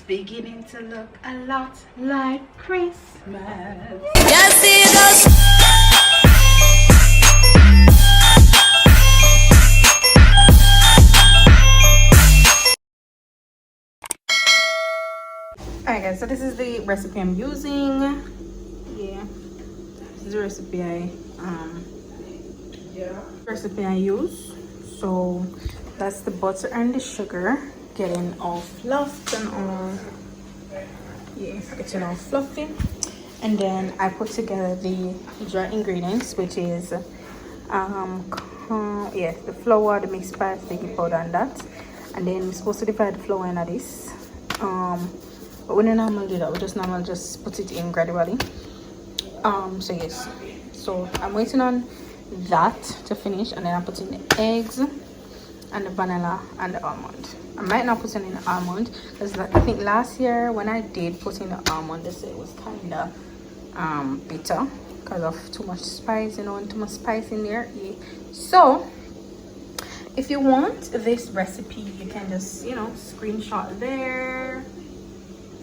beginning to look a lot like Christmas. Yes, it does. Alright guys, so this is the recipe I'm using. Yeah, this is the recipe I use. So that's the butter and the sugar getting all fluffed and all, yeah, getting all fluffy. And then I put together the dry ingredients, which is the flour, the mixed spice, baking powder, and that. And then we're supposed to divide the flour into this. But we don't normally do that. We just normally just put it in gradually. So yes, so I'm waiting on that to finish, and then I'm putting the eggs and the vanilla and the almond. I might not put in the almond because I think last year when I did put in the almond, they said it was kind of bitter because of too much spice, you know, and too much spice in there. Yeah. So if you want this recipe, you can just, you know, screenshot there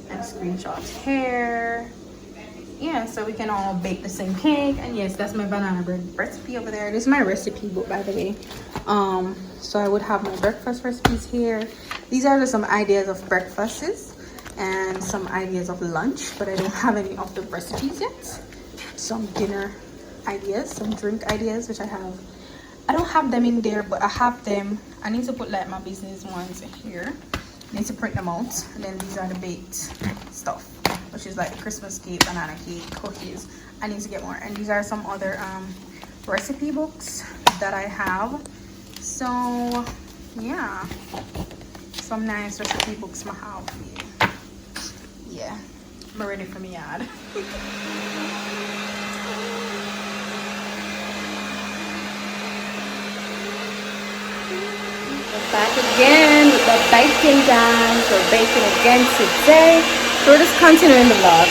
and screenshot here. Yeah, so we can all bake the same cake. And yes, that's my banana bread recipe over there. This is my recipe book, by the way. So I would have my breakfast recipes here. These are just some ideas of breakfasts and some ideas of lunch, but I don't have any of the recipes yet. Some dinner ideas, some drink ideas, which I don't have them in there, but I have them. I need to put like my business ones here. I need to print them out. And then these are the baked stuff, which is like Christmas cake, banana cake, cookies. I need to get more. And these are some other recipe books that I have. So yeah, some nice recipe books I have. Yeah, I'm ready for me yard. We're back again with the baking guys. We're baking again today. So we're just continuing the vlog.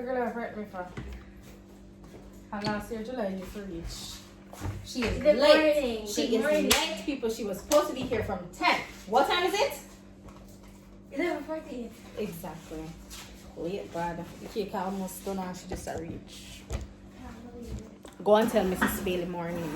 girl ever hurt me for? And last year, July, you to reach. She is Good late. morning. She Good is morning. late, people. She was supposed to be here from 10. What time is it? 11:40. Exactly. Late, bad. The cake almost done and she just a reach. Go and tell Mrs. Bailey morning.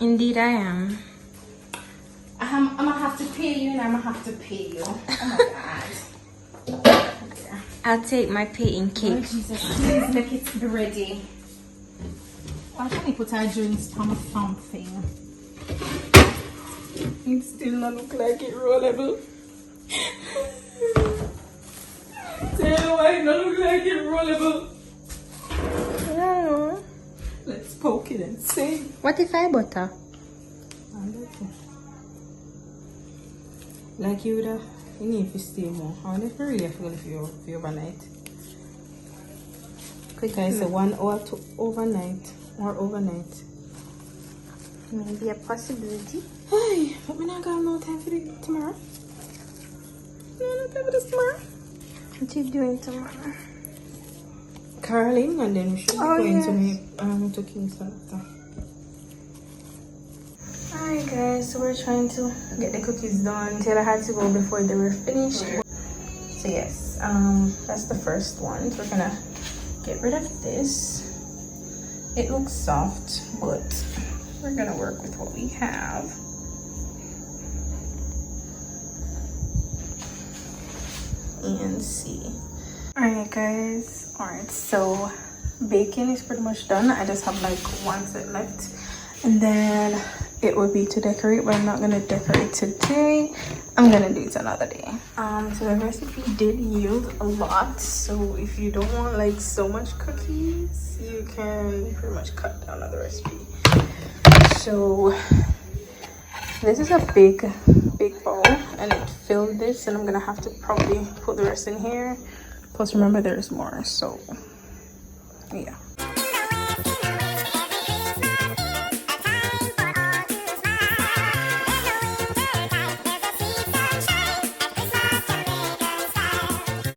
Indeed, I am. I'm gonna have to pay you and I'm gonna have to pay you. Oh my god. I'll take my pay in Oh, cake. Jesus, please make it be ready. Why can't you put our drinks on a something? It still not look like it rollable. Tell why it not look like it rollable. I don't know. Let's poke it and see. What if I butter? Like you would you need to stay more. I wonder if you really feel if you overnight. Okay, so 1 hour to overnight or overnight. Maybe a possibility. Hey, but we not got no time for it tomorrow. No time for this tomorrow. What you doing tomorrow? Curling, and then we should be going yes. to make to Kingston after. Alright guys, so we're trying to get the cookies done. Taylor had to go before they were finished. So yes, that's the first one. So we're gonna get rid of this. It looks soft, but we're gonna work with what we have. And see. Alright guys, alright, so baking is pretty much done. I just have like one set left, and then it would be to decorate, but I'm not gonna decorate today. I'm gonna do it another day. So the recipe did yield a lot, so if you don't want like so much cookies, you can pretty much cut down on the recipe. So this is a big bowl, and it filled this, and I'm gonna have to probably put the rest in here. Plus remember there's more, so yeah.